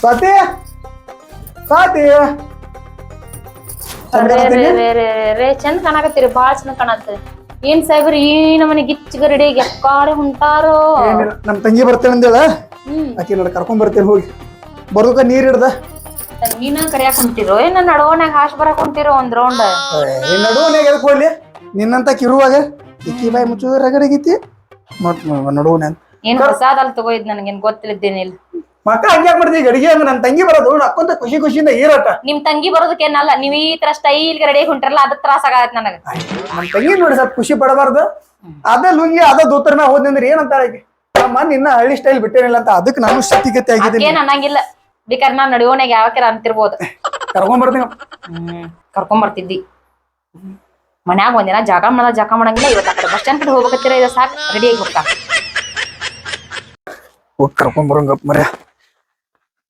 ಸ್ವಾತಿ ಸ್ವಾತಿ ಚಂದ ಕಾಣಕತ್ತೀರಿ ಬಾಳ ಚಂದ ಕಾಣತ್ತೀರಿ. ಏನ್ ಸಾಹೇಬ್ರ ಈ ನಮ್ಮನೆ ಗಿಚ್ಚ ಗರಡಿ ಎಕ್ಕಾಡೆ ಹೊಂಟಾರೋ. ನಮ್ ತಂಗಿ ಬರ್ತೇನೆ ಅಂದೇಳ ಆಕಿ ನೋಡ ಕರ್ಕೊಂಡ್ ಬರ್ತೇನೆ ಹೋಗಿ ಬರೋಕ ನೀರ್ ಹಿಡ್ದ ತಂಗಿನ ಕರಿಯಾಕ್ ಹೊಂಟಿರೋ ಏನ ನಡವನಾಗ ಹಾಶ್ ಬರಾಕ್ ಹೊಂಟಿರೋ ಒಂದ್ ರೌಂಡ್. ನಡುವನಾಗ ಎದಕ್ ಹೋಗ್ಲಿ ನಿನ್ನಂತ ಕಿರುವಾಗ ಇಕ್ಕಿ ಬಾಯಿ ಮುಚ್ಚೋದ್ರ ರಗಡಗೈತಿ ಮತ್ ನಡುವನ ಏನ್ ಹೊಸಾದಲ್ ತಗೋ ಇದ್ ನನಗೇನ್ ಗೊತ್ತಿದ್ದೇನಿಲ್ಲ. ಮಕ್ಕ ಹಂಗ್ಯಾಕ್ ಮಾಡ್ತೀವಿ ಗಡಿಗೆ ಅಂದ್ರೆ ನನ್ ತಂಗಿ ಬರೋದು ಅಕ್ಕೊಂತ ಖುಷಿ ಖುಷಿಯಿಂದ ಈರಾಟ. ನಿಮ್ ತಂಗಿ ಬರೋದಕ್ಕೇನಲ್ಲ ನೀವ್ ಈ ತರ ಸ್ಟೈಲ್ ರೆಡಿ ಹೊಂಟಿರಲ್ಲ ಅದಕ್ ತ್ರಾಸ ಆಗತ್ ನನಗ. ನಮ್ ತಂಗಿ ನೋಡಿ ಸ್ವಲ್ಪ ಖುಷಿ ಪಡಬಾರ್ದು. ಅದೇ ಲುಂಗಿ ಅದ ದೋತರ ಮ್ಯಾಗ ಹೋದ್ನಂದ್ರೆ ಏನಂತಾರ ನಮ್ಮ ನಿನ್ನ ಹಳ್ಳಿ ಸ್ಟೈಲ್ ಬಿಟ್ಟೇನಿಲ್ಲ ಅಂತ ಅದಕ್ಕೆ ನಾನು ಸ್ಥಿತಿಗತಿ ಆಗಿದ್ದೀನಿ. ಏನ್ ಅನ್ನಂಗಿಲ್ಲ ಬೇಕಾದ್ರೆ ನಾನ್ ನಡುವನಾಗ ಯಾವಕ್ಕಾರ ಅಂತಿರ್ಬೋದು. ಕರ್ಕೊಂಡ್ ಬರ್ತೀನಿ ಕರ್ಕೊಂಡ್ ಬರ್ತಿದ್ದಿ. ಮನ್ಯಾಗ ಒಂದಿನ ಜಾಗ ಮಾಡಂಗಿಲ್ಲ. ಇವತ್ತು ಆ ಕಡೆ ಬಸ್ ಸ್ಟ್ಯಾಂಡ್ ಕಡೆ ಹೋಗ್ಬೇಕತ್ತೀರ ಇದು ಸಾಕ್ ರೆಡಿ ಆಗಿ ಹೋಗ್ತಾ ಹೋಗಿ ಕರ್ಕೊಂಡ್ ಬರೋಂಗಪ್ಪ ಮರ್ಯ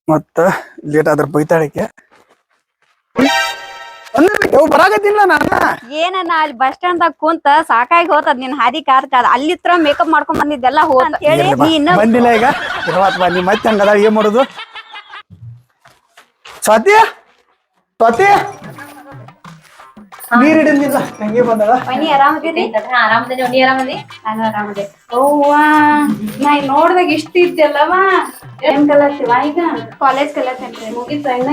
ಮತ್ತ ಲೇಟ್ ಆದ್ರ ಬೈತಾಳಕ್ಕೆ ಬರಾಕತ್ತಿಲ್ಲ ನಾನ ಏನನ್ನ ಅಲ್ಲಿ ಬಸ್ ಸ್ಟ್ಯಾಂಡ್ ದಾಗ ಕುಂತ ಸಾಕಾಗಿ ಹೋತದ್ ನಿನ್ ಹಾದಿ ಕಾರ್ಕ ಅಲ್ಲಿತ್ರ ಮೇಕಪ್ ಮಾಡ್ಕೊಂಡ್ ಬಂದಿದ್ದೆಲ್ಲ ಹೋತ ಅಂತ ಹೇಳಿ ಬಂದಿಲ್ಲ ಈಗ ನೀ ಮತ್ತೆ ಹಂಗದ ಏನ್ ಮಾಡುದು. ಸ್ವಾತಿ ಸ್ವಾತಿ ನೀರ್ ಹಿಡಿದಿಲ್ಲ ತಂಗಿ ಬಂದಳ. ಮನಿ ಆರಾಮದಿರಿ? ಆರಾಮದೇನಿ. ನೀ ಆರಾಮದಿ? ನಾನು ಆರಾಮದೆ. ಅವ್ವಾ ನಾ ನೋಡ್ದಾಗ ಇಷ್ಟ ಇದ್ದಲ್ಲವ ಏನ್ ಕಲತ್ತೀವ ಈಗ ಕಾಲೇಜ್ ಕಲತ್ತೇನ್ರಿ ಮುಗಿತ ಇನ್ನ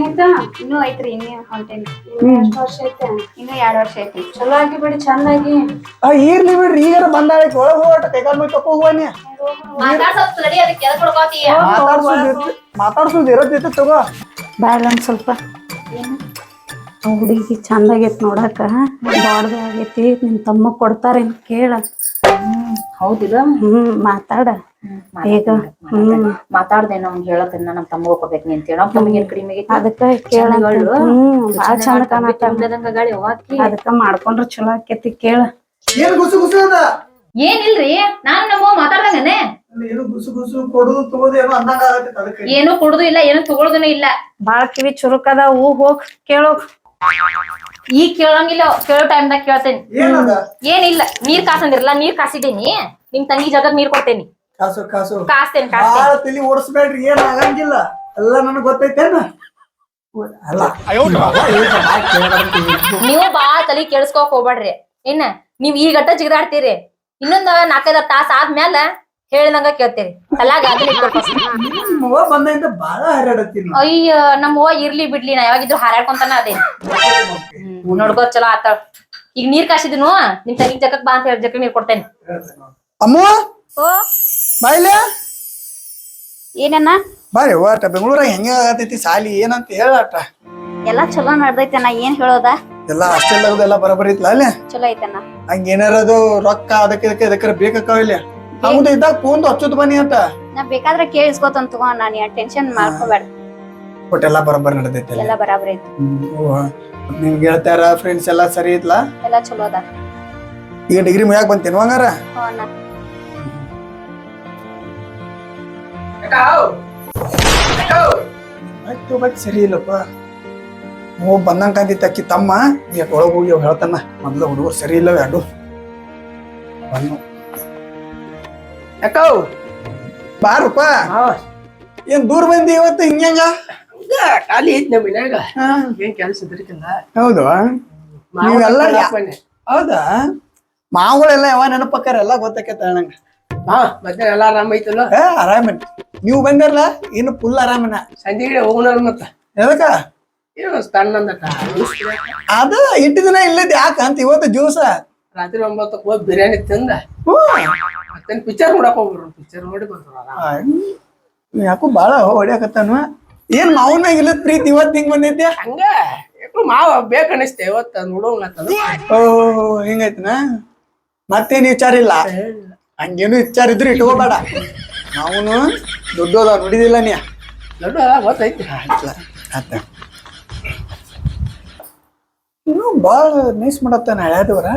ಇನ್ನೂ ಐತ್ರಿ ಇನ್ನೇ ಹೊಂಟೇನಿ. ಎಷ್ಟು ವರ್ಷ ಐತೆ? ಇನ್ನು 2 ವರ್ಷ ಐತಿ. ಚಲೋ ಆಗಿ ಬಿಡಿ ಚಂದಾಗಿ ಇರ್ಲಿ ಬಿಡ್ರಿ ಈಗಾರ ಬಂದಾಳ ಒಳಗ್ ಹೋಗಟ ಕೈಕಾಲ್ ಮೈ ತಪ್ಪ ಹೋಗ್ವಾನಿ ಮಾತಾಡ್ಸೋದು ಇರೋದೈತೆ ತಗೋ ಬಾಳ ಒಂದ್ ಸ್ವಲ್ಪ ಹುಡುಗಿ ಚಂದಾಗೈತಿ ನೋಡಾಕ ಬಾಡ್ದು ಆಗೈತಿ ನಿಮ್ ತಮ್ಮ ಕೊಡ್ತಾರೇನ್ ಕೇಳ. ಹೌದಿಲ್ಲ ಮಾತಾಡ ಈಗ ಮಾತಾಡ್ದೇನ ಅವ್ನ್ ಹೇಳತ್ತೇನ ನಮ್ ತಮ್ಮ ಹೋಗ್ಬೇಕು ಅಂತ ಹೇಳ ತಮಗೆ ಕಡಿಮೆ ಅದಕ್ಕ ಕೇಳ ಬಾಳ ಚಂದ ಕಾಣತ್ತ ಗಾಳಿ ಹೋಗಿ ಅದಕ್ಕ ಮಾಡ್ಕೊಂಡ್ರ ಚಲೋ ಆಕೇತಿ ಕೇಳ. ಏನ್ ಗುಸು ಗುಸು ಅದ ಏನಿಲ್ರಿ ನಾನು ನಮ್ಮ ಮಾತಾಡ್ದಂಗನೆ ಏನು ಗುಸು ಗುಸು ಕೊಡುದು ತಗೋದು ಏನೋ ಅಂದಂಗ ಆಗತ್ತೆ ಅದಕ್ಕೆ ಏನು ಕೊಡುದು ಇಲ್ಲ ಏನು ತಗೊಳುದೂನು ಇಲ್ಲ. ಬಾಳ ಕಿವಿ ಚುರುಕದ ಹೋಗ್ ಕೇಳೋಗ್ ಈಗ ಕೇಳಂಗಿಲ್ಲ ಕೇಳೋ ಟೈಮ್ದಾಗ ಕೇಳ್ತೇನಿ. ಏನಿಲ್ಲ ನೀರ್ ಕಾಸಂದಿರಲ್ಲ ನೀರ್ ಕಾಸಿದೇನಿ ನಿಮ್ ತಂಗಿ ಜಗತ್ ನೀರ್ ಕೊಡ್ತೇನಿ. ಕಾಸು ಕಾಸು ಕಾಸ್ತೇನಿ ಬಾಳ ತಲಿ ಓಡಿಸ್ಬೇಡ್ರಿ ಏನ್ ಆಗಂಗಿಲ್ಲ ಎಲ್ಲ ನನಗ್ ಗೊತ್ತೈತೇನ. ಅಲ್ಲ ನೀವು ಬಾಳ ತಲಿ ಕೇಳಿಸ್ಕೋಕ್ ಹೋಗ್ಬೇಡ್ರಿ. ಏನ ನೀವ್ ಈಗಟ್ಟ ಜಿಗದಾಡ್ತೀರಿ ಇನ್ನೊಂದ್ 4-5 ತಾಸ ಆದ್ಮೇಲೆ ಹೇಳಿದಂಗ ಕೇಳ್ತೀರಿ ತಲಾಗ ಬಂದಿಂದ ಬಾಳ ಹರಡತ್ತೀನಿ. ಅಯ್ಯ ನಮ್ಮ ಅವ್ವ ಇರ್ಲಿ ಬಿಡ್ಲಿ ನಾ ಯಾವಾಗಿದ್ರು ಹಾರಾಡ್ಕೊಂತಾನ ಅದೇನ್ ನೋಡ್ಕೋ ಚಲೋ ಆತ. ಈಗ ನೀರ್ ಕಾಸಿದ್ನು ನಿಮ್ ತಂಗಿ ಜಗಕ್ ಬಾ ಅಂತ ಹೇಳಿ ಜಕ್ಕ ನೀರ್ ಕೊಡ್ತೇನೆ. ಅಮ್ಮ ಓ ಬಾಯ್ಲ ಏನನ್ನ ಬಾರಿ ಓಟ ಬೆಂಗಳೂರಾಗ ಹೆಂಗ ಆಗತೈತಿ ಸಾಲಿ ಏನಂತ ಹೇಳಾಟ. ಎಲ್ಲಾ ಚಲೋ ನಡ್ದೈತಣ್ಣ ಏನ್ ಹೇಳೋದ ಎಲ್ಲ ಅಷ್ಟೆಲ್ಲ ಎಲ್ಲ ಬರಬರಿ ಇತ್ಲ ಅಲ್ಲಿ ಚಲೋ ಐತಣ್ಣ. ಹಂಗ ಏನಾರದು ರೊಕ್ಕ ಅದಕ್ಕೆ ಬೇಕಾಕಾವ ಇಲ್ಲಿ ಹಂಗ ಇದ್ದಾಗ ಫೋನ್ ಹಚ್ಚೋದ್ ಬನ್ನಿ ಅಂತ ನಾ ಬೇಕಾದ್ರೆ ಕೇಳಿಸ್ಕೊತಂತ ತಗೋ ನಾನು ಟೆನ್ಷನ್ ಮಾಡ್ಕೋಬೇಡ. ಒಟ್ಟೆಲ್ಲ ಬರಬರ್ ನಡ್ದೈತಿ ಎಲ್ಲ ಬರಾಬರಿ ಐತಿ. ನಿಮ್ಗೆ ಗೆಳತ್ಯಾರ ಫ್ರೆಂಡ್ಸ್ ಎಲ್ಲಾ ಸರಿ ಇತ್ಲಾ ಎಲ್ಲಾ ಚಲೋ ಅದ. ಈಗ ಡಿಗ್ರಿ ಮುಗ್ಯಾಕ ಬಂತೇನು ಹಂಗಾರ? ಅಣ್ಣ ಬಟ್ ಸರಿ ಇಲ್ಲಪ್ಪ ಹೋಗ್ ಬಂದಂಗ ಕಾಂತಿತ್ತು ಅಕ್ಕಿ ತಮ್ಮ ಈಗ ಒಳಗ್ ಹೋಗಿ ಅವ್ ಹೇಳ್ತಾನ ಮೊದ್ಲು ಹುಡುಗರು ಸರಿ ಇಲ್ಲವ ಎರಡು ಬಂದು ಯಾಕವ್ ಬಾರಪ್ಪ ಏನ್ ದೂರ ಬಂದಿ ಇವತ್ತು ಹಿಂಗ ಖಾಲಿ ಐತಿ ನಮ್ಮ ಮನ್ಯಾಗ ಏನ್ ಕೆಲಸ ಇದ್ರಿಕಿಲ್ಲ. ಹೌದು ನೀವೆಲ್ಲ ಹೌದಾ ಮಾವುಗಳೆಲ್ಲ ಯಾವ ನೆನಪಕ್ಕಾರ ಎಲ್ಲ ಗೊತ್ತಾಕೇತ ನಂಗ. ಮತ್ತೆ ಎಲ್ಲ ಆರಾಮ ಐತಲ್ಲ? ಆರಾಮನ್ ನೀವು ಬಂದಿರಲ್ಲ ಇನ್ನು ಫುಲ್ ಆರಾಮನ. ಸಂಜೆಗೆ ಹೋಗೋಣ ಮತ್ತ ಎದಕ್ಕ ಏನು ತಣ್ಣಂದ ಅದ ಇಟ್ಟು ದಿನ ಇಲ್ಲದ ಯಾಕ ಅಂತ ಇವತ್ತು ದಿವಸ ರಾತ್ರಿ 9ಕ್ಕೆ ಹೋಗಿ ಬಿರಿಯಾನಿ ತಿಂದ ಮತ್ತೆ ಪಿಕ್ಚರ್ ನೋಡಕ್ ಹೋಗ್ಬಿಡ್ರು. ಪಿಕ್ಚರ್ ನೋಡಿ ಬಂದ್ರು. ಯಾಕೋ ಬಾಳ ಹೊಡ್ಯಾಕತ್ತಾನ ಏನ್ ಮಾವನಾಗ ಇಲ್ಲದ ಪ್ರೀತಿ ಇವತ್ತು ಹಿಂಗ್ ಬಂದೈತಿ ಹಂಗ ಯಾಕೋ ಮಾವ ಬೇಕನ್ನಿಸ್ತೆ ಇವತ್ತ ನೋಡೋಂಗತ್ತದ. ಓ ಹಿಂಗೈತಿನ ಮತ್ತೇನ್ ವಿಚಾರ ಇಲ್ಲ ಹಂಗೇನು ವಿಚಾರ ಇದ್ರು ಇಟ್ಕೋಬೇಡ. ನಾವುನು ದೊಡ್ಡದ ನೋಡಿದಿಲ್ಲ ನೀ ದೊಡ್ಡ ಗೊತ್ತೈತಿ ಆತ ಇನ್ನು ಬಾಳ ನೈಸ್ ಮಾಡತ್ತಾನ ಹಳ್ಯಾದವ್ರ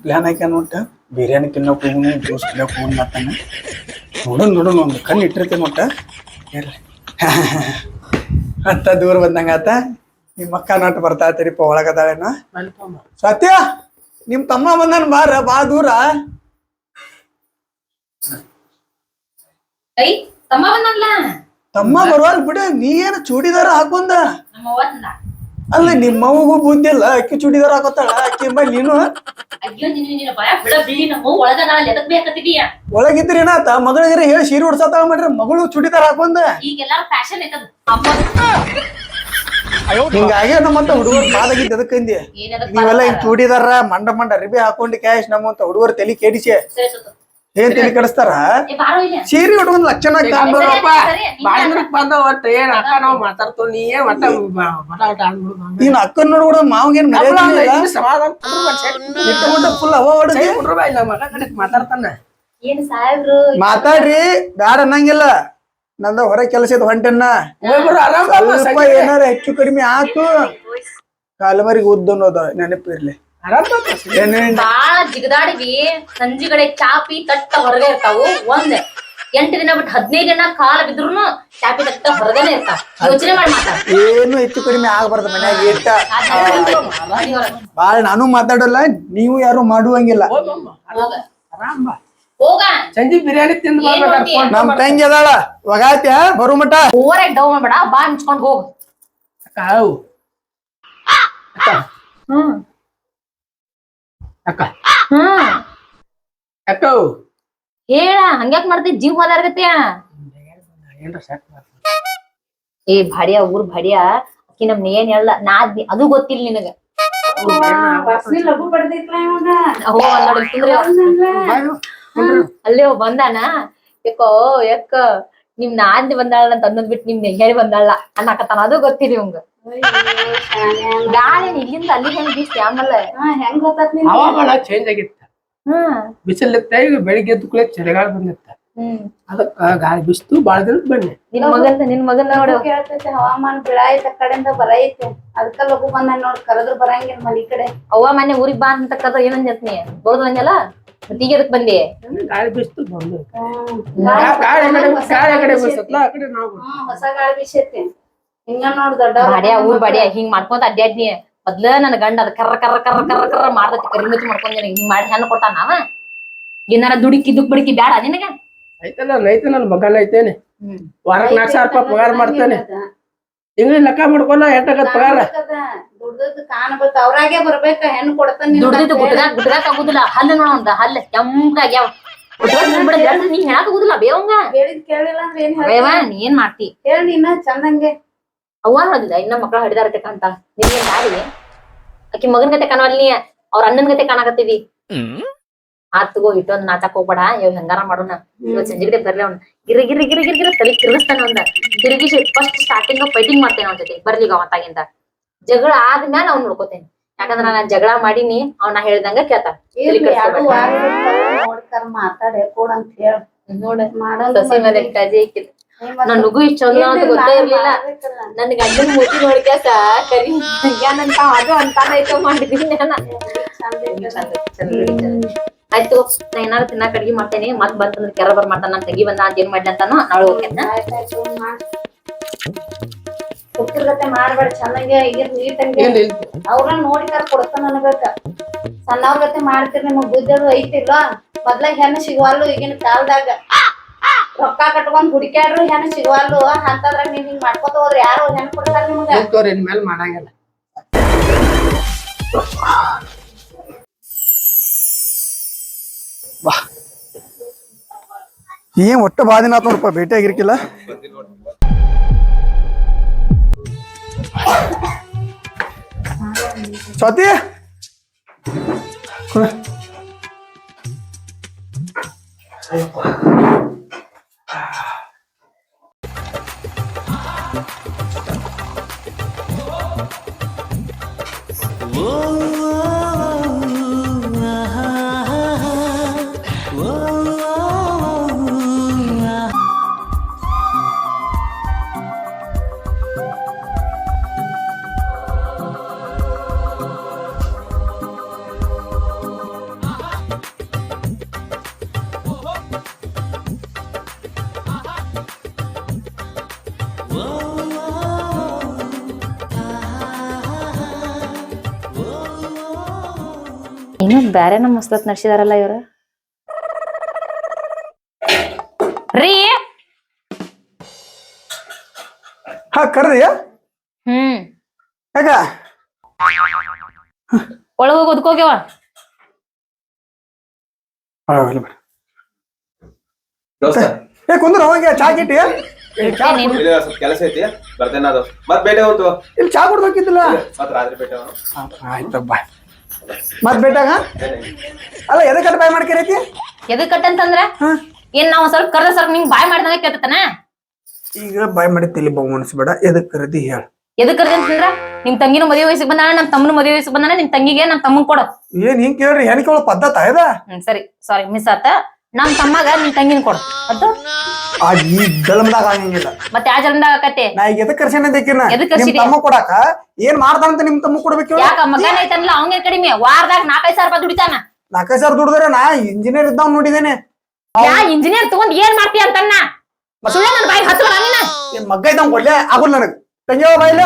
ಪ್ಲಾನ್ ಹಾಕ್ಯಾನ ನೋಟ ಬಿರಿಯಾನಿ ತಿನ್ನೋಕ್ ಹೋಗುನು ಜ್ಯೂಸ್ ಕುಡಿಯೋಕ್ ಹೋಗುನ್ ಮಾಡ್ತಾನ. ನೋಡೋಣ ಒಂದು ಕಣ್ಣು ಇಟ್ಟಿರ್ತೇನೆ ನೋಟ ಇರ್ಲಿ ಅತ್ತ ದೂರ ಬಂದಂಗ ಆತ. ನಿಮ್ಮ ಅಕ್ಕ ನಾಟ ಬರ್ತಾ ಇರ್ತೀರಿಪ್ಪ ಒಳಗದಾಳೇನ ಸತ್ಯ ನಿಮ್ ತಮ್ಮ ಬಂದಾನ ಬಾರ ಬಾ ದೂರ. ತಮ್ಮ ಬಂದಲ್ಲ ತಮ್ಮ ಬರುವಲ್ ಬಿಡು, ನೀ ಏನ ಚೂಡಿದಾರ ಹಾಕೊಂಡ. ನಮ್ಮ ಅವ್ವ ಅಂದ. ಅಲ್ಲ ನಿಮ್ಮವ್ವಗೂ ಬುದ್ಧಿ ಇಲ್ಲ, ಅಕ್ಕಿ ಚೂಡಿದಾರ ಹಾಕೋತಾಳ, ಅಕ್ಕಿ ಮೇಲೆ ನೀನು ಅಯ್ಯೋ ನಿನ್ನ ಭಯ ಬಿಡ ಬಿಡಿ, ನಮ್ಮ ಅವ್ವ ಒಳಗ ನಾ ಎದಕ್ ಬೇಕತ್ತಿದೀಯ? ಒಳಗಿದ್ರಿ ಏನಾತ ಮಗಳಿದ್ರೆ ಹೇಳಿ ಸೀರೆ ಉಡ್ಸತಾಳ ಮಾಡ್ರಿ, ಮಗಳು ಚೂಡಿದಾರ ಹಾಕೊಂಡ. ಈಗ ಎಲ್ಲಾರು ಫ್ಯಾಷನ್ ಐತದ. ಹಿಂಗಾಗಿ ನಮ್ಮಂತ ಹುಡುಗರು ಬಾದಾಗಿದ್ದ ಎದಕ್ಕಂದಿ ನೀವೆಲ್ಲ ಹಿಂಗ್ ಚೂಡಿದಾರ ಮಂಡ ಮಂಡ ಅರಿಬಿ ಹಾಕೊಂಡು ಕ್ಯಾಶ್ ನಮ್ಮಂತ ಹುಡುಗರು ತಲಿ ಕೆಡಿಸಿ ಏನ್ ತಲಿ ಕೆಡಿಸ್ತಾರ. ಸೀರೆ ಉಟ್ಕೊಂಡ್ ಲಕ್ಷಣ ಬಂದ ಒಟ್ಟ ಏನ್ ಅಕ್ಕ ನಾವ್ ಮಾತಾಡ್ತೋ ನೀ ಏನ್ ಒಟ್ಟ ನೀನ್ ಅಕ್ಕನ್ ನೋಡ್ಬಿಡ ಮಾವಗೇನ್ ಸಮಾಧಾನ ಫುಲ್ ಹವಾ ಹೊಡೆದಿ ಮಗ ಕಡೆ ಮಾತಾಡ್ತಾನ. ಏನ್ ಸಾಹೇಬ್ರು ಮಾತಾಡ್ರಿ ಬ್ಯಾಡ ಅನ್ನಂಗಿಲ್ಲ, ನಂದ ಹೊರ ಕೆಲಸ ಇದ್ ಹೊಂಟೆನ್ನ ಸ್ವಲ್ಪ ಏನಾರ ಹೆಚ್ಚು ಕಡಿಮೆ ಆತು ಕಾಲಮರಿಗೆ ಉದ್ದು ಅನ್ನೋದು ನೆನಪಿರ್ಲಿ. ಬಾಳ ಜಿಗದಾಡಿವಿ, ಸಂಜಿಗಡೆ ಚಾಪಿ ತಟ್ಟ ಹೊರಗೆ ಇರ್ತಾವು. 8 ದಿನ ಬಿಟ್ಟು 15 ದಿನ ಕಾಲ ಬಿದ್ರುನು ಚಾಪಿ ತಟ್ಟ ಹೊರಗೇನೆ ಇರ್ತಾವ. ಯೋಚನೆ ಮಾಡಿ ಮಾತಾಡ. ಏನು ಹೆಚ್ಚು ಕಡಿಮೆ ಆಗ್ಬಾರ್ದು ಮನ್ಯಾಗ ಏಟ ಬಾಳ ನಾನು ಮಾತಾಡಲ್ಲ, ನೀವು ಯಾರು ಮಾಡುವಂಗಿಲ್ಲ. ಹೋಗ ಸಂಜೆ ಬಿರಿಯಾನಿ ತಿಂದ್ ನಮ್ ತಂಗಿ ಅದಾಳ ಒಗಾತ್ಯ ಬರು ಮಟ ಓವರ್ ಆಗಿ ಡೌನ್ ಮಾಡ್ಬೇಡ, ಬಾ ಹಂಚ್ಕೊಂಡ್ ಹೋಗ್. ಅಕ್ಕ ಅಕ್ಕ ಹೇಳ ಹಂಗ್ಯಾಕ್ ಮಾಡ್ತಿ, ಜೀವ ಹೋದಾರ್ಗತ್ಯ. ಏ ಭಾಡ್ಯ ಊರ್ ಭಾಡ್ಯ ಅಕ್ಕಿ ನಮ್ ಏನ್ ಹೇಳ ನಾ ಅದು ಗೊತ್ತಿಲ್ಲ ನಿನಗ. ಅಲ್ಲೇ ಬಂದಾನ ಯಾಕ ನಿಮ್ ನಾಂದಿ ಬಂದಾಳ ಅಂತ ಅನ್ನೋದ್ ಬಿಟ್ಟು ನಿಮ್ ನೆಂಗೇರಿ ಬಂದಾಳ ಅನ್ನಕತ್ತಾನ, ಅದು ಗೊತ್ತಿಲ್ಲ ಇವಂಗ. ಗಾಳಿ ಇಲ್ಲಿಂದ ಅಲ್ಲಿ ಹೆಂಗ್ ಬೀಸ್ತಿ ಆಮೇಲೆ ಹೆಂಗ್ ಗೊತ್ತಾತ್ ಹವಾಮಾನ ಚೇಂಜ್ ಆಗಿತ್ತ. ಬಿಸಿಲಿತ್ತ, ಈಗ ಬೆಳಿಗ್ಗೆ ಎದ್ದು ಕೂಡ ಚಳಿಗಾಲ ಬಂದಿತ್ತ. ಅದಕ್ಕ ಗಾಳಿ ಬಿಸ್ತು ಬಾಳ ದಿನ ಬನ್ನಿ. ನಿನ್ ಮಗನ್ ನೋಡು ಕೇಳ್ತೈತೆ, ಹವಾಮಾನ ಬೆಳಾಯ್ತ ಕಡೆಯಿಂದ ಬರೈತೆ, ಅದಕ್ಕ ಲಘು ಬಂದ ನೋಡ್, ಕರೆದ್ರು ಬರಂಗಿಲ್ಲ ಮನಿ ಕಡೆ. ಅವ್ವ ಮನೆ ಊರಿಗ್ ಬಾ ಅಂತ ಕದ ಏನಂದ್ನಿ ಬರೋದು ಅಂದಲ್ಲ, ಈಗ ಅದಕ್ ಬಂದಿ. ಗಾಳಿ ಬಿಸ್ತು ಬಂದು ಹೊಸ ಗಾಳಿ ಬೀಸೈತಿ. ಹಿಂಗ ನೋಡ್ ದೊಡ್ಡ ಬಾಡ್ಯಾ ಊರ್ ಬಾಡ್ಯಾ ಹಿಂಗ್ ಮಾಡ್ಕೊಂತ ಅಡ್ಡಾಡ್ನಿ. ಮೊದ್ಲ ನನ್ ಗಂಡ ಅದ್ ಕರ್ರ ಕರ್ರ ಕರ್ರ ಕರ್ರ ಕರ್ರ ಮಾಡ್ದತಿ, ಕರಿಮತಿ ಮಾಡ್ಕೊಂಡ್ ಹಿಂಗ್ ಮಾಡಿ ಹೆಣ್ಣು ಕೊಟ್ಟಾನ ಅವ. ಏನಾರ ದುಡುಕಿ ದುಕ್ ಬಿಡುಕಿ ಬ್ಯಾಡ ನಿನಗ. ಐತಲ್ಲ ಐತೆ ನನ್ ಮಗನ ಐತೇನೆ, ವಾರಕ್ 4,000 ರೂಪಾಯಿ ಪಗಾರ ಮಾಡ್ತೇನೆ. ತಿಂಗಳಿಗೆ ಲೆಕ್ಕ ಮಾಡ್ಕೊಲ್ಲ ಎಷ್ಟಾಗತ್ ಪಗಾರ. ದುಡ್ದದ್ ಕಾಣಬೇಕು, ಅವ್ರಾಗೆ ಬರ್ಬೇಕ, ಹೆಣ್ಣು ಕೊಡ್ತಾನ. ದುಡ್ದಿದ್ದು ಗುಡ್ಗಾಕ್ ಆಗುದಿಲ್ಲ, ಹಲ್ಲು ನೋಡ ಹಲ್ಲು ಕೆಂಪಾಗ್ಯಾವ. ನೀ ಹೇಳಕ್ ಆಗುದಿಲ್ಲ ಬೇವಂಗ. ಹೇಳಿದ್ ಕೇಳಿಲ್ಲ ಅಂದ್ರೆ ಏನ್ ಬೇವ ನೀ ಏನ್ ಮಾಡ್ತಿ ಹೇಳಿ ನೀನ ಚಂದಂಗೆ. ಅವ್ವ ಹಡಿದ ಇನ್ನ ಮಕ್ಳ ಹಡಿದಾರತಕ್ಕ ಅಂತ ನಿನ್ಗೇನ್ ದಾರಿ. ಆಕಿ ಮಗನ್ ಗತೆ ಕಾಣವಲ್ ನೀ, ಅವ್ರ ಅಣ್ಣನ್ ಗತೆ ಕಾಣಕತ್ತೀವಿ. ಆತ್ಗೋ ಇಟ್ಟೊಂದ್ ನಾಟಕ್ ಹೋಗ್ಬೇಡ, ಇವ್ ಹೆಂಗಾರ ಮಾಡೋಣ. ಇವತ್ ಸಂಜೆಗಡೆ ಬರ್ಲಿ ಅವ್ನ ಗಿರಿ ಗಿರಿ ಗಿರಿ ಗಿರಿ ಗಿರಿ ತಲೆ ತಿರುಗಿಸ್ತಾನೆ. ಒಂದ ತಿರುಗಿಸಿ ಫಸ್ಟ್ ಸ್ಟಾರ್ಟಿಂಗ್ ಫೈಟಿಂಗ್ ಮಾಡ್ತೇನೆ ಅವನ ಜೊತೆ, ಬರ್ಲಿಗ ಅವತ್ತಾಗಿಂದ ಜಗಳ ಆದ್ಮೇಲೆ ಅವ್ನ್ ನೋಡ್ಕೋತೇನೆ. ಯಾಕಂದ್ರ ನಾನ್ ಜಗಳ ಮಾಡೀನಿ, ಅವ್ನ ಹೇಳ್ದಂಗ ಕೇಳ್ತಾನ. ನೋಡ್ತಾರ ಮಾತಾಡೆ ಕೊಡ ಅಂತ ಹೇಳ ನೋಡ ಸಸಿ ಮೇಲೆ ನನಗೂ ಇಷ್ಟ ಚಂದ ಅಂತ ಗೊತ್ತೇ ಇರ್ಲಿಲ್ಲ. ನನ್ ಗಂಡನ್ ಮೂತಿ ನೋಡ್ಕ್ಯಾಸ ಕರಿ ನಂತ ಅದು ಅಂತಾನೈತೋ ಮಾಡಿದೀನಿ ನಾನು. ಆಯ್ತು, ನಾ ಏನಾರು ತಿನ್ನಾಕ ಅಡ್ಗಿ ಮಾಡ್ತೇನೆ. ಮತ್ ಬಂತಂದ್ರ ಕೆರ ಬರ್ ಮಾಡ್ತಾನ, ನನ್ ತಂಗಿ ಬಂದ ಅಂತ ಏನ್ ಮಾಡ್ಲಿ ಅಂತಾನು ನಾಳೆ ಹೋಗ್ತೇನೆ. ಹುಟ್ಟಿರ್ಗತೆ ಮಾಡ್ಬೇಡ, ಚೆನ್ನಾಗಿ ನೀಟಂಗೆ ಅವ್ರ ನೋಡಿ ಕರ್ ಕೊಡ್ತಾನ ಅನ್ಬೇಕ. ಸಣ್ಣವ್ರ ಗತೆ ಮಾಡ್ತೀರಿ, ನಿಮಗ್ ಬುದ್ಧಿ ಐತಿಲ್ಲ. ಮೊದ್ಲಾಗ ಹೆಣ್ಣು ಸಿಗವಲ್ಲು, ಈಗಿನ ಕಾಲದಾಗ ರೊಕ್ಕ ಕಟ್ಕೊಂಡ್ ಹುಡುಕ್ಯಾಡ್ರು ಹೆಣ್ಣು ಸಿಗವಲ್ಲು. ಅಂತದ್ರಾಗ ನೀವ್ ಹಿಂಗ್ ಮಾಡ್ಕೊತ ಹೋದ್ರಿ ಯಾರು ಹೆಣ್ಣು ಕೊಡ್ತಾರ ನಿಮ್ಗ? ಇನ್ಮೇಲೆ ಮಾಡಂಗಿಲ್ಲ. ಬಾ ಏನ್ ಒಟ್ಟ ಬಾದಿನ ಆತ್ ನೋಡಪ್ಪ, ಭೇಟಿ ಆಗಿರ್ಕಿಲ್ಲ. ಸ್ವಾತಿ ಇನ್ನು ಬ್ಯಾರೆನ ಮಸ್ಲತ್ ನಡ್ಸಿದಾರಲ್ಲ ಇವ್ರ. ರೀ ಕರ್ದಿ ಯಾಕ ಒಳಗ ಹೋಗಿ ಒದ್ಕೋಗ್ಯವ ದೋಸ್ತ ಕುಂದ್ರ ಹೋಗಿ ಚಾ ಗಿಟ್ಟಿ ಇಲ್ಲಿ ಸ್ವಲ್ಪ ಕೆಲಸ ಐತಿ ಬರ್ತೇನೆ ಅದು ಮತ್ ಬೇಟೆ ಹೋಗ್ತು ಇಲ್ಲಿ ಚಾ ಕುಡ್ಬೇಕಿದ್ದಿಲ್ಲ ಮತ್ ರಾತ್ರಿ ಬೇಟೆ ಆಯ್ತಪ್ಪ ಮತ್ ಬೇಟಾಗ ಅಲ್ಲ ಎದಕ್ಕೆ ಬಾಯ್ ಮಾಡ್ಕರೈತಿ ಎದಕ್ ಕಟ್ಟಂತಂದ್ರ ಏನ್ ನಾವ್ ಸ್ವಲ್ಪ ಕರ್ದ ಸ್ವಲ್ಪ ನಿಂಗ್ ಬಾಯ್ ಮಾಡ್ದಂಗ ಕೇಳ್ತಾನ ಈಗ ಬಾಯ್ ಮಾಡಿ ತಲಿ ಬಹು ಮನಸ್ಬೇಡ ಎದಕ್ ಕರದಿ ಹೇಳ ಎದಕ್ ಕರ್ದಿ ಅಂತಂದ್ರ ನಿಮ್ ತಂಗಿನೂ ಮದುವೆ ವಯಸ್ಸಿಗೆ ಬಂದಾನ ನಮ್ ತಮ್ಮನು ಮದುವೆ ವಯಸ್ಸಿಗೆ ಬಂದಾನ ನಿಮ್ ತಂಗಿಗೆ ನಮ್ ತಮ್ಮನ್ ಕೊಡ ಏನ್ ಹಿಂಗ್ ಕೇಳ್ರಿ ಹೆಣ್ಕೆ ಒಳಗ್ ಪದ್ಧತ ಇದ ಸರಿ ಸಾರಿ ಮಿಸ್ ಆತ ನಮ್ ತಮ್ಮಗ ನಿಮ್ ತಂಗಿನ ಕೊಡ ಅದು ಈ ಜಲಮದಾಗ ಆಗಂಗಿಲ್ಲ ಮತ್ತೆ ಯಾವ ಜನ್ದಾಗ ಆಕತಿ ನಾ ಈಗ ಎದಕ್ ಕರ್ಸೇನೆ ದೇಕಿನ ಎದಕ್ ನಿಮ್ ಕರ್ಸಿದಿ? ತಮ್ಮ ಕೊಡಾಕ ಏನ್ ಮಾಡ್ತಾನಂತ ನಿಮ್ ತಮ್ಮ ಕೊಡ್ಬೇಕು ಯಾಕ ಮಗನ ಐತನ್ಲ ಅವಂಗೆ ಕಡಿಮೆ ವಾರದಾಗ 4-5 ಸಾವಿರ ರೂಪಾಯಿ ದುಡಿತಾನ 4,000 ದುಡ್ದ್ರೆ ನಾ ಇಂಜಿನಿಯರ್ ಇದ್ದಾವ್ ನೋಡಿದೇನೆ ಯಾ ಇಂಜಿನಿಯರ್ ತಗೊಂಡ್ ಏನ್ ಮಾಡ್ತೀಯ ಅಂತನ್ನ ಸುಳ್ಳ ನನ್ ಬಾಯಿ ಹತ್ತಲ್ಲ ನೀನ ಮಗ್ಗ ಇದ್ದಾವ್ ಕೊಡ್ಲೆ ಆಗುಲ್ ನನಗ್ ತಂಗ್ಯವ ಬಾಯಿಲ್ಲ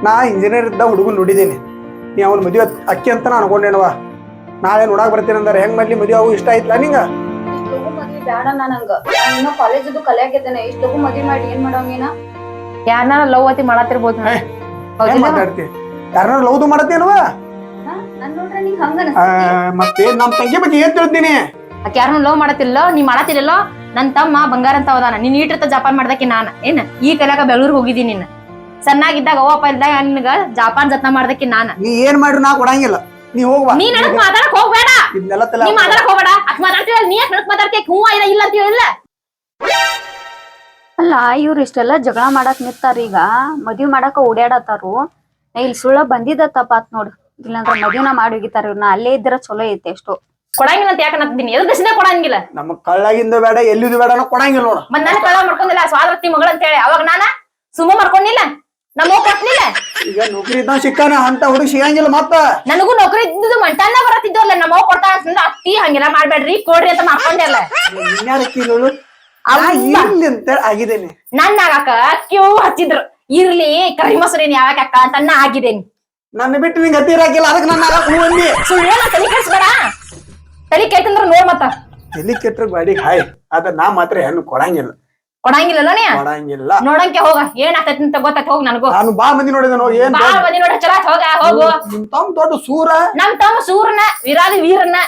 ನಾ ಇಂಜಿನಿಯರ್ ಇದ್ದ ಹುಡುಗನ್ ನೋಡಿದೇನೆ ನೀ ಅವ್ನ ಮದ್ವೆ ಅಕ್ಕಿ ಅಂತ ನಾ ಅನ್ಕೊಂಡೇನವ ನಾಳೆ ನೋಡಾಕ್ ಬರ್ತೀನಿ ಅಂದ್ರೆ ಹೆಂಗ್ ಮಾಡ್ಲಿ ಮದ್ವೆ ಅವು ಇಷ್ಟ ಆಯ್ತಲ್ಲ ನಿಂಗ ಇಷ್ಟು ಲಗು ಮದ್ವಿ ಬೇಡ ನಂಗ ಇನ್ನ ಕಾಲೇಜ್ ಕಲಿಯಾಕಿದ್ದೇನೆ ಇಷ್ಟು ಲಗು ಮದ್ವಿ ಮಾಡಿ ಏನ್ ಮಾಡೋಂಗೇನ ಯಾರನ್ನ ಲವ್ ಅತಿ ಮಾಡತ್ತಿರ್ಬೋದು ಹೆಂಗ್ ಮಾತಾಡ್ತಿ ಯಾರನ್ನ ಲವ್ದು ಮಾಡತ್ತೇನವ ನನ್ ನೋಡ್ರೆ ನಿಂಗ್ ಹಂಗ ಮತ್ತೆ ನಮ್ ತಂಗಿ ಬಗ್ಗೆ ಏನ್ ತಿಳಿದೀನಿ ಆಕೆ ಯಾರನ್ನ ಲವ್ ಮಾಡತ್ತಿಲ್ಲ ನೀ ಮಾಡತ್ತಿಲ್ಲೋ ನನ್ ತಮ್ಮ ಬಂಗಾರ ಅಂತ ಹೋದಾನ ನೀನ್ ಈಟಿರ್ತ ಜಪಾನ್ ಮಾಡ್ದಕ್ಕೆ ನಾನ ಏನ್ ಈ ಕಲ್ಯಾಕ ಬೆಂಗಳೂರಿಗೆ ಹೋಗಿದ್ದೀನಿ ನೀನ್ ಸಣ್ಣಾಗಿದ್ದಾಗ ಅವ್ವಪ್ಪ ಇದ್ದಾಗ ನಿನ್ಗ ಜಪಾನ್ ಜತ್ನ ಮಾಡ್ದಕ್ಕೆ ನಾನ ನೀ ಏನ್ ಮಾಡ್ರಿ ನಾ ಕೊಡಂಗಿಲ್ಲ ನೀ ಹೋಗ್ವಾ ನೀ ನನಗ್ ಮಾತಾಡಕ್ ಹೋಗ್ಬೇಡ ಇದನ್ನೆಲ್ಲ ತಲೆ ನೀ ಮಾತಾಡಕ್ ಹೋಗ್ಬೇಡ ಅಕ್ ಮಾತಾಡ್ತೀವಲ್ಲ ನೀ ಯಾಕೆ ನನಗ್ ಮಾತಾಡ್ತೀಯ ಹೂವ ಇಲ್ಲ ಅಂತ ಹೇಳಿಲ್ಲ ಅಲ್ಲ ಇವ್ರು ಇಷ್ಟೆಲ್ಲಾ ಜಗಳ ಮಾಡಕ್ ನಿಂತಾರ ಈಗ ಮದ್ವಿ ಮಾಡಾಕ ಓಡಾಡತಾರು ಇಲ್ಲಿ ಸುಳ್ಳ ಬಂದಿದ್ದ ತಪ್ಪಾತ್ ನೋಡು ಇಲ್ಲಾಂದ್ರ ಮದ್ವಿನ ಮಾಡಿ ಹೋಗಿತಾರ ಇವ್ರನ್ನ ಅಲ್ಲೇ ಇದ್ರ ಚಲೋ ಐತೆ ಎಷ್ಟೋ ಕೊಡಂಗಿಲ್ಲ ಅಂತ ಯಾಕೆ ನತ್ತಿದ್ದೀನಿ ಎದ್ ದಶನೇ ಕೊಡಂಗಿಲ್ಲ ನಮ್ಮ ಕಳ್ಳಾಗಿಂದ ಬೇಡ ಎಲ್ಲಿದು ಬೇಡ ಅನ್ನೋ ಕೊಡಂಗಿಲ್ಲ ನೋಡ ಮತ್ ನನ್ನ ಕಳ್ಳ ಮಾಡ್ಕೊಂಡಿಲ್ಲ ಸ್ವಾದ್ರತಿ ಮಗಳು ಅಂತ ಹೇಳಿ ಅವಾಗ ನಾನ ಸುಮ್ಮ ಮಾಡ್ಕೊಂಡಿಲ್ಲ ನಮ್ಮ ಕೊಟ್ಲಿಲ್ಲ ಈಗ ನೌಕರಿ ಇದ್ದ ಸಿಕ್ಕಾನ ಅಂತ ಹುಡುಗ ಸಿಗಂಗಿಲ್ಲ ಮತ್ತ ನನಗೂ ನೌಕರಿ ಇದ್ದಿದ್ದು ಮಂಟಾನ ಬರತ್ತಿದ್ದವಲ್ಲ ನಮ್ಮ ಅವ್ವ ಕೊಡ್ತಾ ಅಂತಂದ್ರ ಅತ್ತಿ ಹಂಗೆಲ್ಲ ಮಾಡ್ಬೇಡ್ರಿ ಕೊಡ್ರಿ ಅಂತ ಮಾಡ್ಕೊಂಡೆ ಅಲ್ಲ ಇನ್ಯಾರಕ್ಕಿರೋಳು ಇರ್ಲಿ ಅಂತ ಆಗಿದ್ದೇನೆ ನನ್ನ ಆಗಾಕ ಕ್ಯೂ ಹಚ್ಚಿದ್ರು ಇರ್ಲಿ ಕರಿ ಮೊಸರಿನ ಯಾವಾಗ ಅಕ್ಕ ಅಂತ ಆಗಿದ್ದೇನೆ ನನ್ನ ಬಿಟ್ಟು ನಿಂಗೆ ಗತಿ ಇರಾಕಿಲ್ಲ ಅದಕ್ಕೆ ನನ್ನ ಆಗಾಕ ಹೂ ಅಂದಿ ಸುಳ್ಳು ತಲೆ ಕೆಡ್ಸ್ಬೇಡ ತಲೆ ಕೆಟ್ಟಂದ್ರ ನೋಡ್ ಮತ್ತ ತಲಿ ಕೆಟ್ರ ಗಾಡಿಗೆ ಹಾಯ್ ಅದ ನಾ ಮಾತ್ರ ಹೆಣ್ಣು ಕೊಡಂಗಿಲ್ಲ ಕೊಡಂಗಿಲ್ಲ ನೀ ಕೊಡಂಗಿಲ್ಲ ನೋಡಂಕೆ ಹೋಗ ಏನ್ ಆಗ್ತೈತಿ ಅಂತ ಗೊತ್ತೈತಿ ಹೋಗ್ ನನಗೂ ನಾನು ಬಾ ಮಂದಿ ನೋಡಿದ ನೋಡಿ ಏನ್ ಬಾಳ ಮಂದಿ ನೋಡ ಚಲೋ ಹೋಗ ಹೋಗು ನಿಮ್ ತಮ್ಮ ದೊಡ್ಡ ಸೂರ ನಮ್ ತಮ್ಮ ಸೂರನ ವಿರಾದಿ ವೀರನ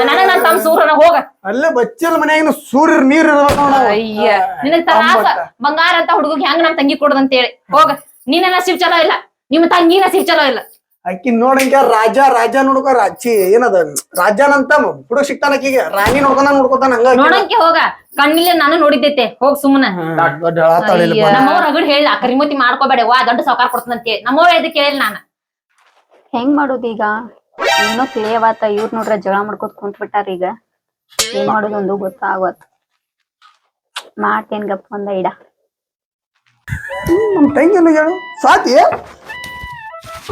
ನನಗ ನನ್ ತಮ್ಮ ಸೂರನ ಹೋಗ ಅಲ್ಲೇ ಬಚ್ಚಲ್ ಮನ್ಯಾಗಿನ ಸೂರ್ಯ ನೀರ್ ಇರ್ಬೇಕು ನೋಡ ಅಯ್ಯ ನಿನಗ್ ತರಾಸ ಬಂಗಾರ ಅಂತ ಹುಡುಗ ಹೆಂಗ್ ನಮ್ ತಂಗಿ ಕೊಡದಂತ ಹೇಳಿ ಹೋಗ ನೀನ ನಸೀಬ್ ಚಲೋ ಇಲ್ಲ ನಿಮ್ ತಂಗಿ ನಸೀಬ್ ಚಲೋ ಇಲ್ಲ ಅಕ್ಕಿ ನೋಡಂಕ ರಾಜ ನೋಡ್ಕೊ ರಾಜಿ ಏನದ ರಾಜನಂತ ಹುಡುಗ ಸಿಕ್ತಾನ ಅಕ್ಕಿಗೆ ರಾಣಿ ನೋಡ್ಕೊತಾನ ಹಂಗ ನೋಡಂಕೆ ಹೋಗ ಕಣ್ಣಿಲ್ಲ ನಾನು ನೋಡಿದ್ದೈತೆ ಹೋಗ್ ಸುಮ್ಮನ ನಮ್ಮವ್ರ ರಗಡ್ ಹೇಳ ಕರಿಮತಿ ಮಾಡ್ಕೋಬೇಡ ವಾ ದೊಡ್ಡ ಸಾವ್ಕಾರ ಕೊಡ್ತಂತೆ ನಮ್ಮವ್ರ ಎದಕ್ಕೆ ಹೇಳಿಲ್ಲ ನಾನು ಹೆಂಗ್ ಮಾಡೋದು ಈಗ ಏನೋ ತಿಳಿಯವಾತ ಇವ್ರ ನೋಡ್ರ ಜಗಳ ಮಾಡ್ಕೋತ ಕುಂತ್ ಬಿಟ್ಟಾರ ಈಗ ಏನ್ ಮಾಡೋದು ಒಂದು ಗೊತ್ತಾಗತ್ ಮಾಡ್ತೇನ್ ಗಪ್ಪ ಒಂದ ಇಡ ನಮ್ ತಂಗಿನ ಹೇಳು ಸಾತಿ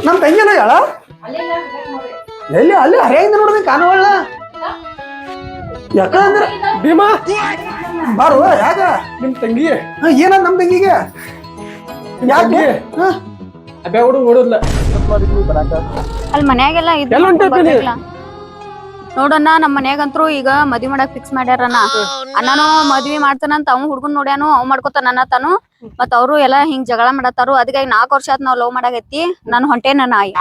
ನಮ್ ತಂಗಿನ ಹೇಳ ಎಲ್ಲಿ ಅಲ್ಲಿ ಹರಿಯಿಂದ ನೋಡ್ಬೇಕು ಕಾಣವಲ್ಲ ಯಾಕಂದ್ರ ಭೀಮಾ ಬಾರು ಯಾಕ ನಿಮ್ ತಂಗಿ ಏನದ ನಮ್ ತಂಗಿಗೆ ಯಾಕೆ ಅಬ್ಯಾ ಹುಡುಗ ಓಡೋದ್ಲ ಅಲ್ಲಿ ಮನ್ಯಾಗೆಲ್ಲ ಎಲ್ಲಿ ಹೊಂಟೈತಿ ನೀ? ನೋಡಣ್ಣ ನಮ್ ಮನ್ಯಾಗಂತ್ರು ಈಗ ಮದ್ವಿ ಮಾಡಕ್ ಫಿಕ್ಸ್ ಮಾಡ್ಯಾರಣ್ಣ ಅಣ್ಣನು ಮದ್ವಿ ಮಾಡ್ತಾನಂತ ಅವ್ನು ಹುಡ್ಗನ್ ನೋಡ್ಯಾನು ಅವ್ ಮಾಡ್ಕೊತಾನ ತಾನು ಮತ್ ಅವ್ರು ಎಲ್ಲಾ ಹಿಂಗ್ ಜಗಳ ಮಾಡತ್ತಾರು ಅದಕ್ಕೆ 4 ವರ್ಷ ಆತ್ ನಾವ್ ಲವ್ ಮಾಡಾಕತ್ತಿ ನಾನು ಹೊಂಟೇನ ನಾಯಿ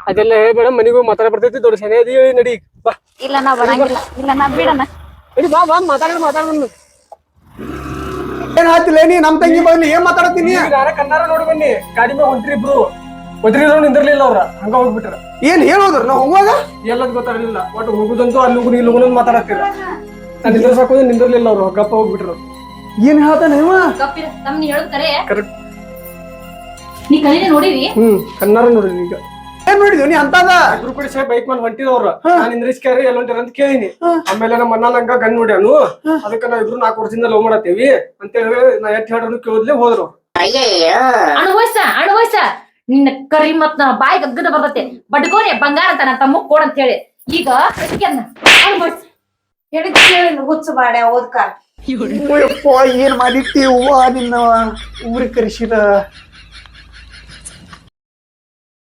ಅದೆಲ್ಲ ಹೇಳ್ಬೇಡ ಮನಿಗೂ ಮಾತಾಡ ಬರ್ತೈತಿ ದೊಡ್ಡ ಸೆನೆ ಅದಿ ನಡಿ ಬಾ ಇಲ್ಲ ನಾ ಬರಂಗಿಲ್ಲ ಇಲ್ಲ ನಾ ಬಿಡಣ್ಣ ನಡಿ ಬಾ ಬಾ ಮಾತಾಡ ಏನ್ ಹೇಳ್ತಿಲ್ಲ ನೀ ನಮ್ ತಂಗಿ ಬಗ್ಲಿ ಏನ್ ಮಾತಾಡತ್ತೀನಿ ಯಾರ ಕಣ್ಣಾರ ನೋಡಿ ಬನ್ನಿ ಗಾಡಿ ಮ್ಯಾಗ ಹೊಂಟ್ರಿ ಇಬ್ರು ಒದ್ರಿ ನಿಂದಿರ್ಲಿಲ್ಲ ಅವ್ರ ಹಂಗ ಹೋಗ್ಬಿಟ್ರ ಏನ್ ಹೇಳೋದ್ರ ನಾವ್ ಹೋಗುವಾಗ ಎಲ್ಲದ್ ಗೊತ್ತಾಗ್ಲಿಲ್ಲ ಒಟ್ಟು ಹೋಗುದಂತೂ ಅಲ್ಲಿ ಹೋಗುದು ಇಲ್ಲಿ ಹೋಗುದು ಮಾತಾಡತ್ತೀರ ನಾನು ನಿಂದ್ರಸಾಕ ನಿಂದಿರ್ಲಿಲ್ಲ ಅವ್ರು ಗಪ್ಪ ಹೋಗ್ಬಿಟ್ರು ಏನ್ ಹೇಳ್ತಾನ ಇವ ಗಪ್ಪಿರ ತಮ್ಮ ನೀ ಹೇಳುದ್ ಕರೆ ಕರೆಕ್ಟ್ ನೀ ಕಲಿನೇ ನೋಡಿವಿ ಕಣ್ಣಾರ ನೋಡ್ರಿ ಈಗ ಏನ್ ನೋಡಿದ್ವಿ ನೀ ಅಂತದ ಇಬ್ರು ಕೂಡ ಸೇರಿ ಬೈಕ್ ಮೇಲೆ ಹೊಂಟಿದವ್ರ ನಾನು ನಿಂದ್ರಿಸ್ಕ್ಯಾರ ಎಲ್ಲ ಹೊಂಟಾರ ಅಂತ ಕೇಳಿನಿ ಆಮೇಲೆ ನಮ್ಮ ಅಣ್ಣ ನಂಗ ಗಂಡ್ ನೋಡ್ಯಾನು ಅದಕ್ಕೆ ನಾವ್ ಇಬ್ರು 4 ವರ್ಷದಿಂದ ಲವ್ ಮಾಡತ್ತೇವಿ ಅಂತ ಹೇಳಿ ನಾ ಎಷ್ಟ್ ಹೇಳ್ರು ಕೇಳಿದ್ಲೆ ಹೋದ್ರು ಅಣವಯ್ಸ ನಿನ್ನ ಕರಿ ಮತ್ ಬಾಯಿ ಗಗ್ಗದ ಬರ್ತೈತೆ ಬಡ್ಕೋನೆ ಬಂಗಾರ ಅಂತ ನನ್ನ ತಮ್ಮ ಕೊಡ ಅಂತ ಹೇಳಿ ಈಗ ಹುಚ್ಚು ಬಾಡೆ ಓದ್ಕ ಏನ್ ಮಾಡಿಟ್ಟಿ ಹೂವ ನಿನ್ನ ಊರಿಗೆ ಕರೆಸಿದ